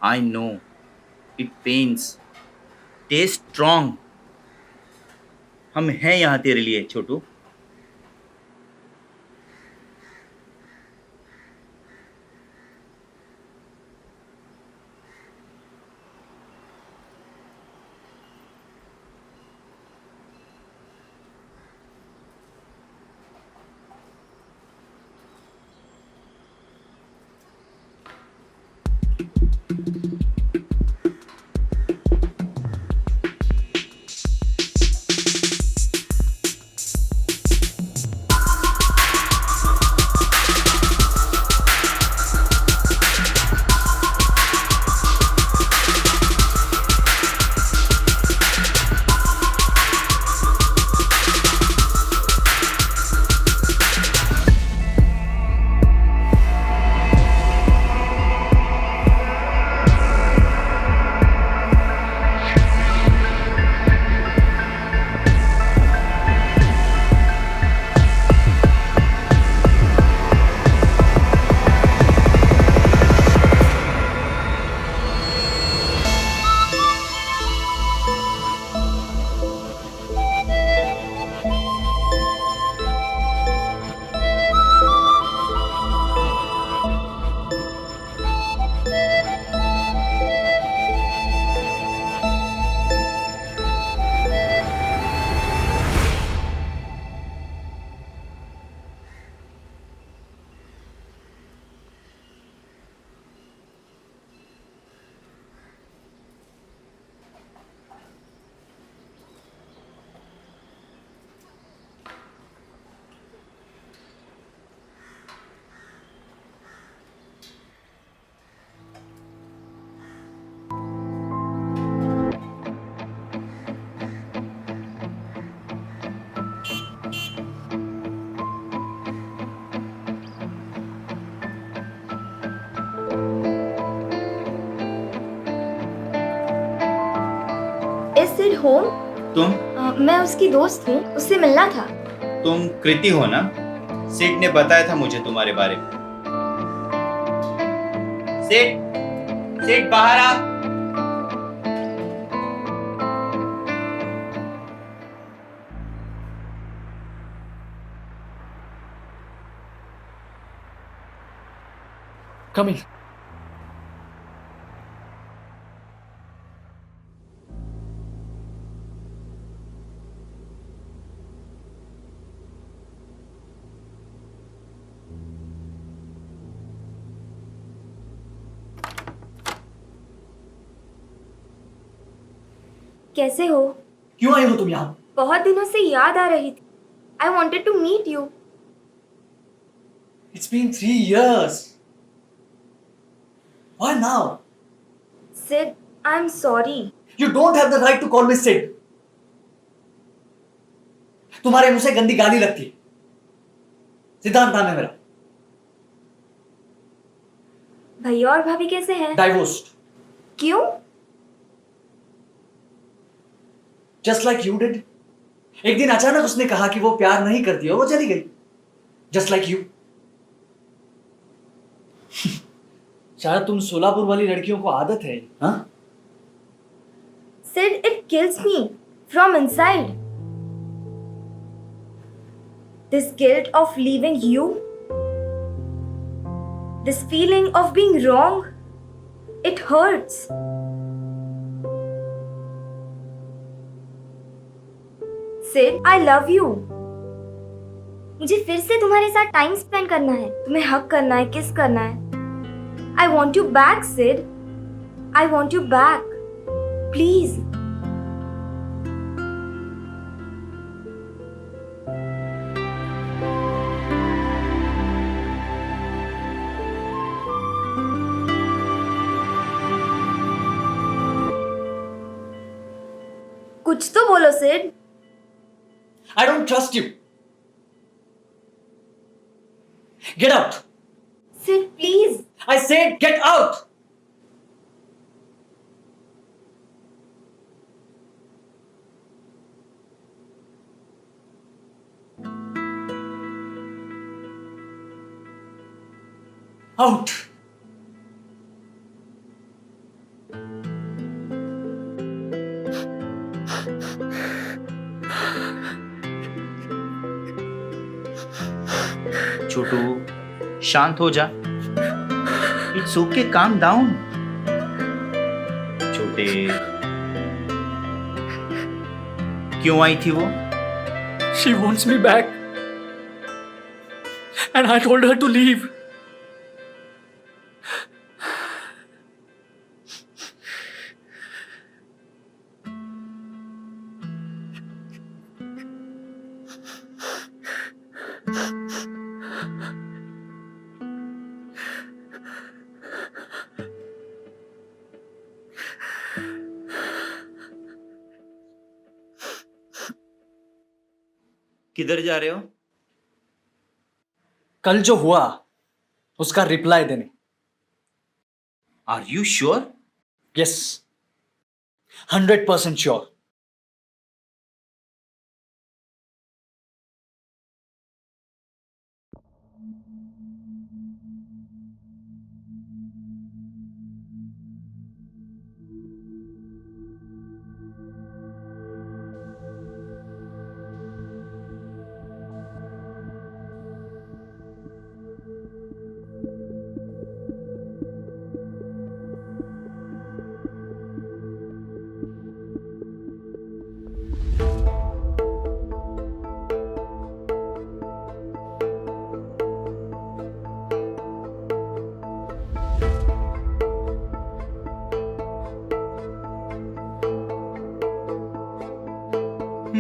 I know it pains. Stay strong. हम हैं यहाँ तेरे लिए छोटू. Is Sid home? तुम मैं उसकी दोस्त हूँ, उससे मिलना था। तुम कृति हो ना? सिड ने बताया था मुझे तुम्हारे बारे में. सिड, सिड बाहर आ. Come in. कैसे हो? क्यों आई हो तुम यहाँ? बहुत दिनों से याद आ रही थी। I wanted to meet you. It's been 3 years. Why now? Sid, I am sorry. You don't have the right to call me Sid. तुम्हारे मुंह से गंदी गाली लगती है। सिद्धांत नाम है मेरा। भैया और भाभी कैसे हैं? Divorced. क्यों? Just like you did. एक दिन अचानक उसने कहा कि वो प्यार नहीं करती और वो चली गई। Just like you. शायद तुम सोलापुर वाली लड़कियों को आदत है, हाँ? Sid, it kills me from inside. This guilt of leaving you, this feeling of being wrong, it hurts. Sid, I love you. मुझे फिर से तुम्हारे साथ टाइम स्पेंड करना है, तुम्हें हक करना है, किस करना है। I want you back, Sid. I want you back. Please. कुछ तो बोलो, Sid. I don't trust you. Get out. Sid, please. I said get out. Out. शांत हो जा। It's okay, calm down. छोटे, क्यों आई थी वो? She wants me back. And I told her to leave. किधर जा रहे हो? कल जो हुआ उसका रिप्लाई देने। Are you sure? Yes, 100% sure.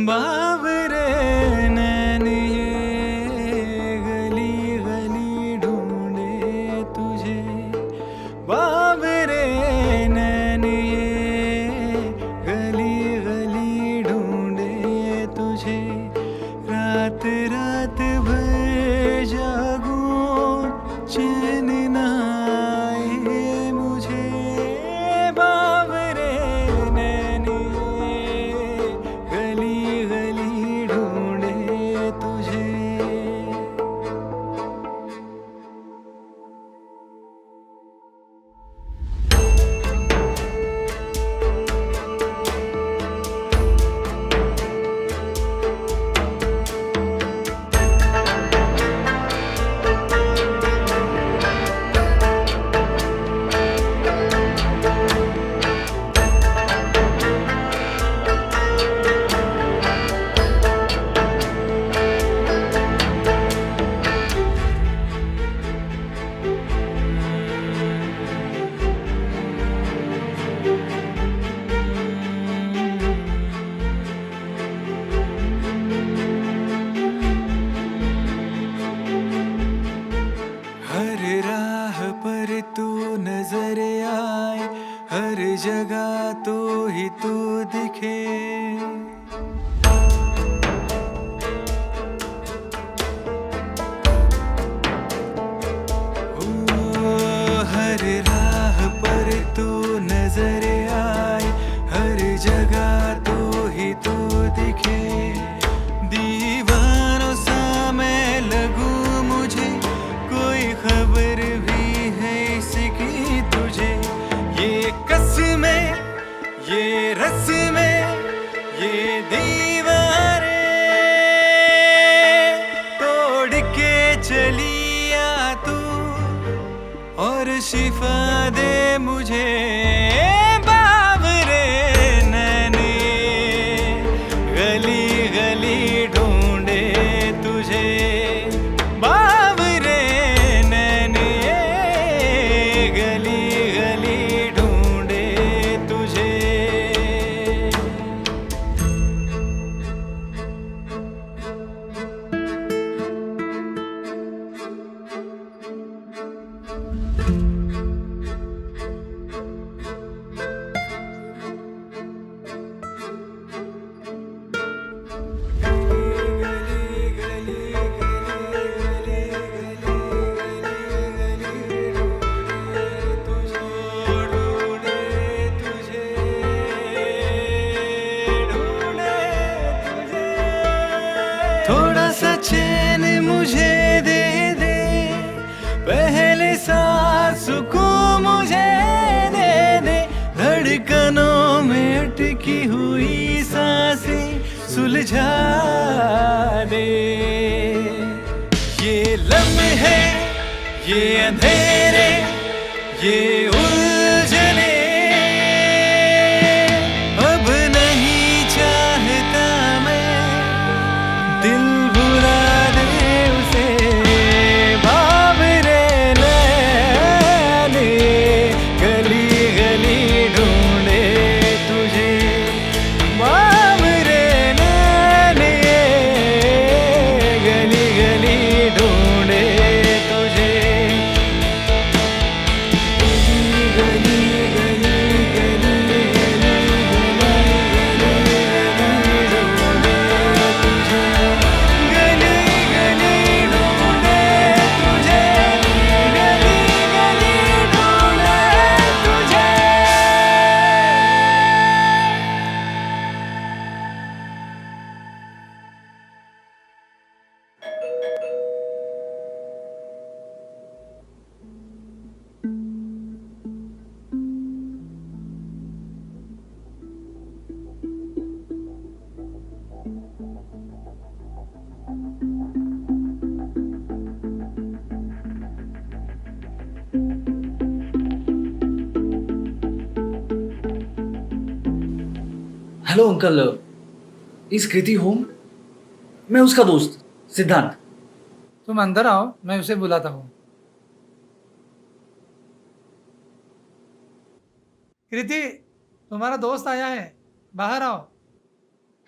बाबरे नैन ये गली गली ढूंढे तुझे, बाबरे नैन ये गली गली ढूंढे तुझे, रात रात भर जागूं चैन न आए मुझे, बाबरे नैन ये गली गली ढूंढे तुझे। हर राह पर तू नजर आए, हर जगह तो ही तू दिखे, ओ हर राह पर तू नजर आए, हर जगह तो ही तू दिखे, दीवानों सा मैं लगूं मुझे, कोई खबर भी है इसकी तुझे, ये कसमें ये रस्में ये दीवारें तोड़ के चली आ तू, और शिफा दे मुझे, बाबरे नैने गली गली ढूंढे तुझे, बाबरे नैने गली गली ढूंढे तुझे। थोड़ा सा चैन मुझे दे दे, पहले सांस को मुझे दे दे, धड़कनों में अटकी हुई सांसें सुलझा दे, ये लम्हे ये अंधेरे, ये उलझने, अब नहीं चाहता मैं दिल भुला दे उसे। बाबरे नैने गली गली ढूंढे तुझे, बाबरे नैने गली गली ढूंढे तुझे। गली गली गली गली ढूंढे तुझे, गली गली ढूंढे तुझे, गली गली ढूंढे तुझे। Hello uncle, is Kriti home? मैं उसका दोस्त सिद्धांत। तुम अंदर आओ, मैं उसे बुलाता हूँ। कृति, तुम्हारा दोस्त आया है, बाहर आओ।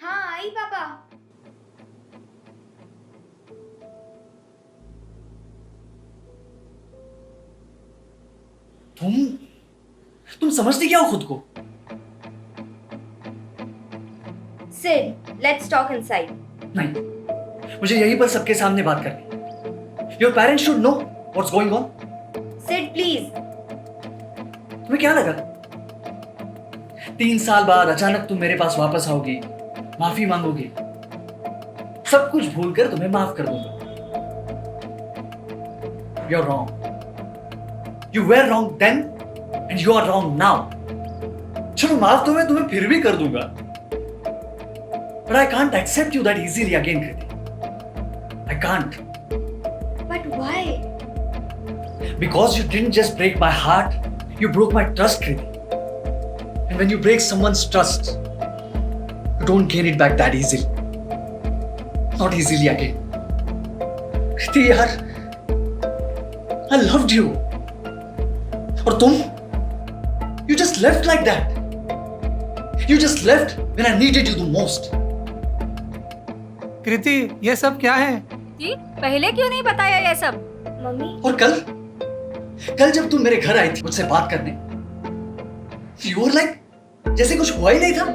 हाँ आई पापा। तुम समझते क्या हो खुद को? Sid, let's talk inside. नहीं, मुझे यहीं पर सबके सामने बात करनी। Your parents should know what's going on. Sid, please. तुम्हें क्या लगा 3 साल बाद अचानक तुम मेरे पास वापस आओगी, माफी मांगोगी, सब कुछ भूलकर तुम्हें माफ कर दूंगा? You are wrong. You were wrong then and you are wrong now. चलो माफ तो मैं तुम्हें फिर भी कर दूंगा, but I can't accept you that easily again, Kriti. I can't. But why? Because you didn't just break my heart, you broke my trust, Kriti. And when you break someone's trust, you don't gain it back that easily. Not easily again. Kriti, yaar, I loved you. और तुम? You just left like that. You just left when I needed you the most. कृति, ये सब क्या है? जी, पहले क्यों नहीं बताया ये सब? मम्मी, और कल जब तुम मेरे घर आई थी मुझसे बात करने, you were like जैसे कुछ हुआ ही नहीं था।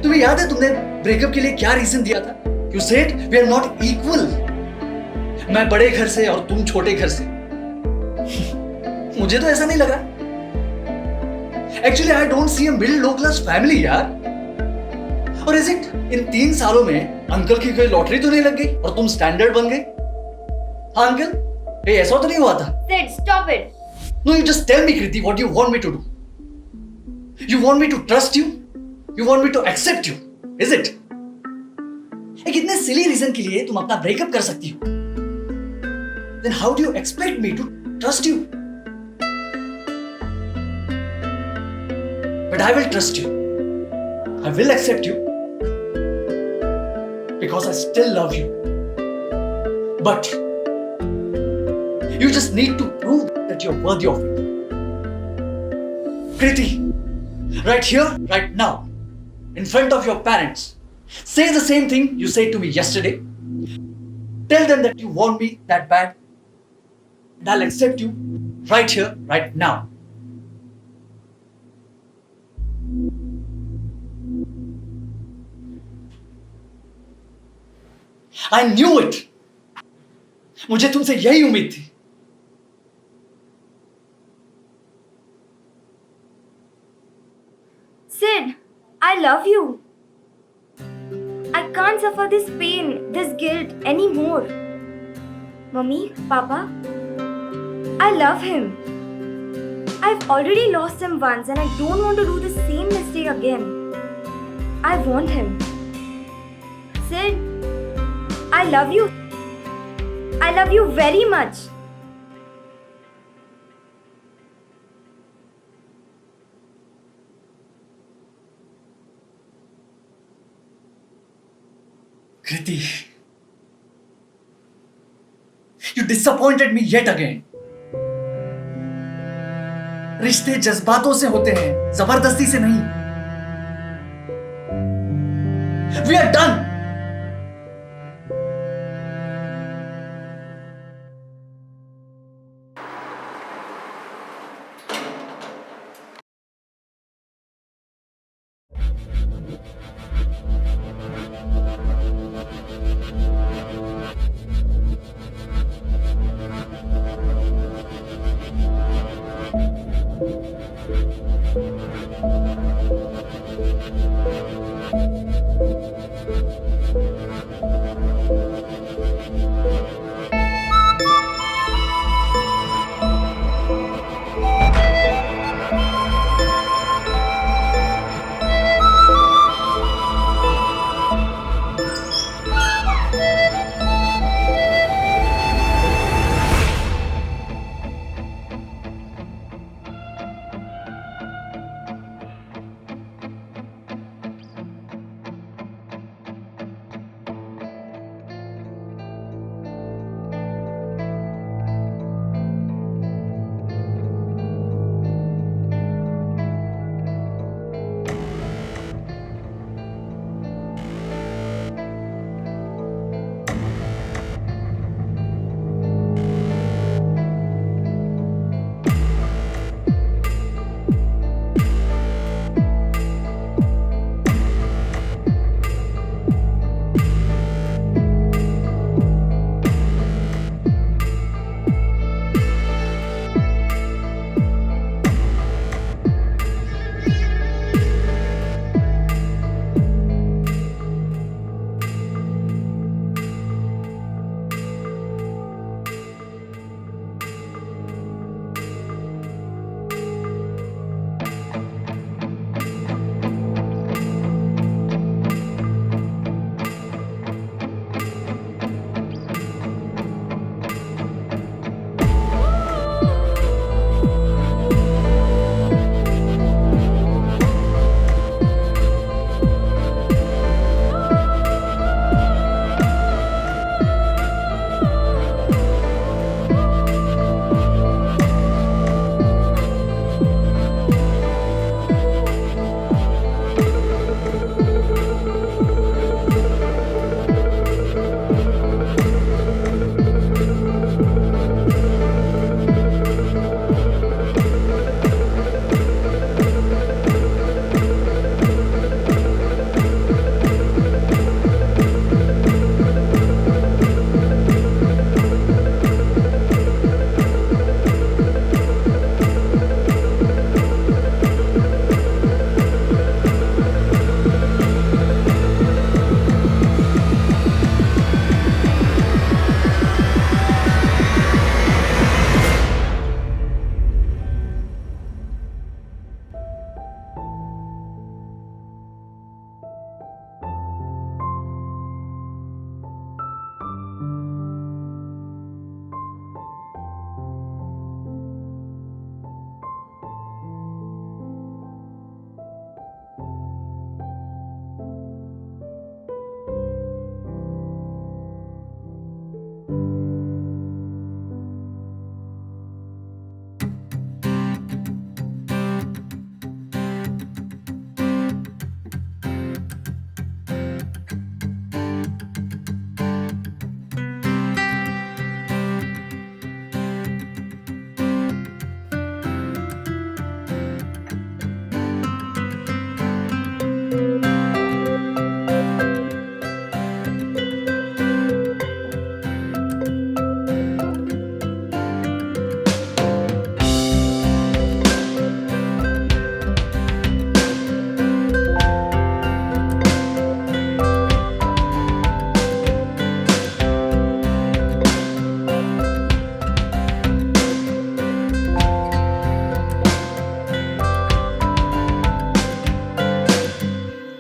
तुम्हें याद है तुमने ब्रेकअप के लिए क्या रीजन दिया था? You said we are not equal. मैं बड़े घर से और तुम छोटे घर से। मुझे तो ऐसा नहीं लगा। Actually, I don't see a middle low class family, यार। और इज इट इन 3 सालों में अंकल की कोई लॉटरी तो नहीं लग गई और तुम स्टैंडर्ड बन गए? हाँ अंकल, ये ऐसा तो नहीं हुआ था? Sid, stop it. No, you just tell me, Kriti, what you want me to do. You want me to trust you? You want me to accept you? Is it? एक इतने सिली रीजन के लिए तुम अपना breakup कर सकती हो। Then how do you expect me to trust you? But I will trust you. I will accept you. Because I still love you. But you just need to prove that you're worthy of it. Kriti, right here, right now, in front of your parents, say the same thing you said to me yesterday. Tell them that you want me that bad, and I'll accept you right here, right now. I knew it. मुझे तुमसे यही उम्मीद थी। Sid, I love you. I can't suffer this pain, this guilt anymore. Mummy, Papa, I love him. I've already lost him once and I don't want to do the same mistake again. I want him. Sid, I love you. I love you very much. Kriti, you disappointed me yet again. रिश्ते जज्बातों से होते हैं, जबरदस्ती से नहीं. We are done.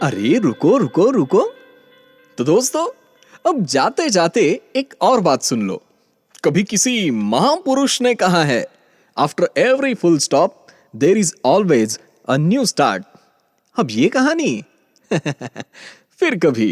अरे रुको रुको रुको। तो दोस्तों, अब जाते जाते एक और बात सुन लो। कभी किसी महापुरुष ने कहा है, after every full stop there is always a new start. अब ये कहानी फिर कभी।